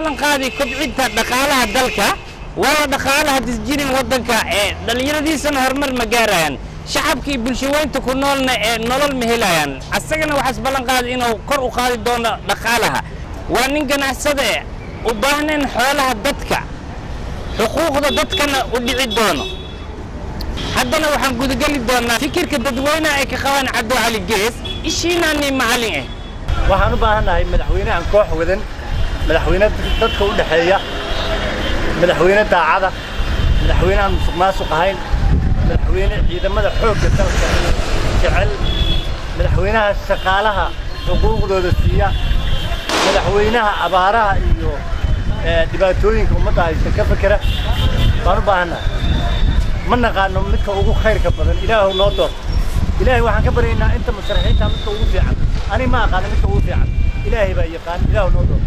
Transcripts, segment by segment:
ballan qaaday kobcinta dhaqaalaha dalka waa dhaqaalaha disjirin wadanka dhalinyaradiisana horumar ma gaarayaan shacabkii bulshooyinka ku noolna nolol ma helayaan asagana waxaas ballan qaaday inuu kor u qaadi doono dhaqaalaha waa nin ganacsade u baahneen xoolaha dadka xuquuqda dadkana u dhici doono haddana waxaan gudagali doonaa fikirka dadweynaha ay ka qabaan Cabdo Cali Gees ishiinaani macallin waxaan u baahanahay madaxweynahan koox wadan madaxweynaha dadka u dhaxeeya madaxweynaha daacada madaxweynaha musuqmaasuq ahayn madaxweyne ciidamada xoogga dalka jecel madaxweynaha shaqaalaha xuquuqdooda siiya madaxweynaha abaaraha iyo dhibaatooyinka ummadda haysta ka fakera baan u baahanahay ma naqaano midka ugu khayrka badan ilaahu noo door ilaahay waxaan ka baryaynaa inta musharaxiinta midka ugu fiican ani ma aqaan midka ugu fiican ilaahay baa yaqaan ilaahu noo door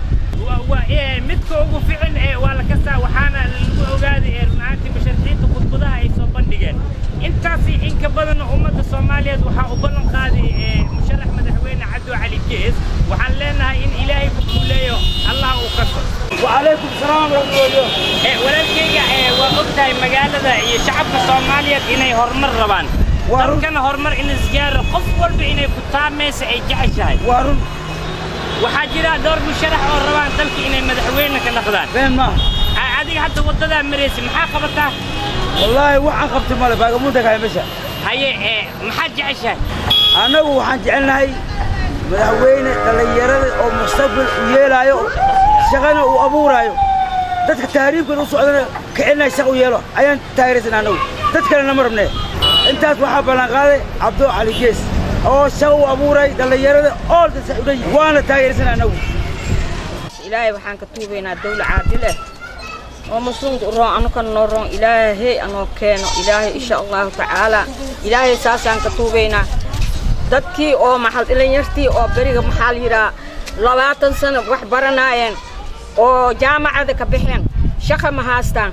midka ugu fiican waa la kastaa waxaana lagu ogaaday runtii musharaxiinta khudbadaha ay soo bandhigeen intaasi in ka badan ummadda Soomaaliyeed waxa uu ballan qaaday musharax madaxweyne Cabdo Cali Gees waxaan leenahay in ilaahay ku kuuleeyo Allah uu kaso وعليكم السلام ورحمة الله walaalkayga waa ogtahay magaalada iyo shacabka Soomaaliyeed inay horumar rabaan dalkana horumar in isgaaro qof walba inay ku taameeyso ay jeceshahay waxaa jira dhowr musharax oo rabaan dalka inay madaxweyne ka noqdaan بين ما adiga hadda wadada maraysi maxaa qabataa والله وحن قبت ماله باقي مودك هاي مشى haye maxaa jeceshahay أنا وحن جعلنا هاي مدحوينة دليرة أو مستقبل ويلايو شغلنا وأبورايو dadka taariikhda u socdana kicina shaqo yeelo ayaan taageersan anagu dadkana mar rabnay intaas waxa balan qaaday Cabdo Cali Gees oo shaqo abuuray dhalinyarada oo dadka waana taageersan anagu ilaahay waxaan ka tuubaynaa dawlad caadil ah oo muslimka u roon anu kan noo roon ilaahay anoo keeno ilaahay insha Allah taala ilaahay saasaan ka tuubaynaa dadkii oo maxal dhalinyartii oo bariga maxal yira 20 sano wax baranaayeen oo jaamacada ka bixeen shaqo ma haastaan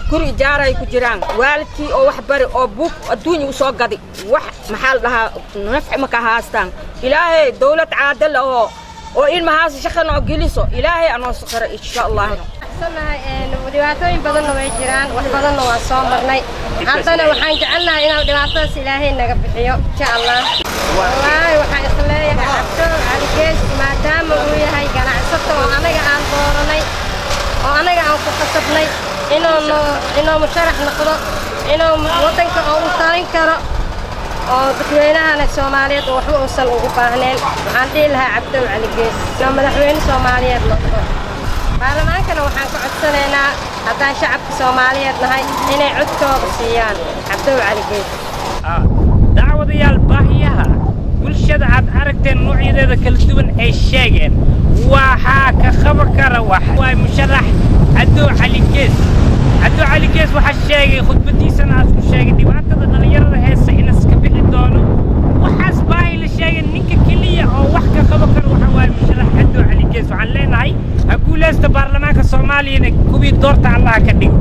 guri jaaray ku jiraan waalidkii oo wax bari oo buug adduunyo u soo gaday wax maxal dhahaa nafci ma ka haastaan ilaahay dawlad caadil oo ilmahaas shaqana oo geliso ilaahay anoo saqara insha Allah sanahay dhibaatooyin badan way jiraan wax badan waa soo marnay haddana waxaan jecelnahay inuu dhibaatadaas ilaahay naga bixiyo insha Allah wallahi waxaan isleeyahay Cabdo Cali Gees maadaama uu yahay ganacsato oo anaga aan dooranay oo anaga aan ku qasabnay inuu musharax noqdo inuu wadanka u taarin karo oo dadweynaha Soomaaliyeed waxba uusan ugu baahneen waxaan dhihi lahaa Cabdo Cali Gees inuu madaxweyne Soomaaliyeed noqdo baarlamaankana waxaan ka codsanaynaa haddaan shacabka Soomaaliyeed nahay inay codkooda siiyaan Cabdo Cali Gees dacwadayaal baahiyaha bulshada aad aragteen noocyadeeda kala duwan ay sheegeen waxaa ka qaban kara waa musharax Cabdo Cali Gees Cabdo Cali Gees waxa sheegay khudbadiisana aad ku sheegay dhibaatada dhalinyarada heesa in iska bixi doono waxaas baahi la sheegay ninka kaliya oo wax ka qaban kara waxa waa musharax Cabdo Cali Gees waxaan leenahay ha guuleysta baarlamaanka Soomaaliyeed kuwii doorta Allah ka dhigo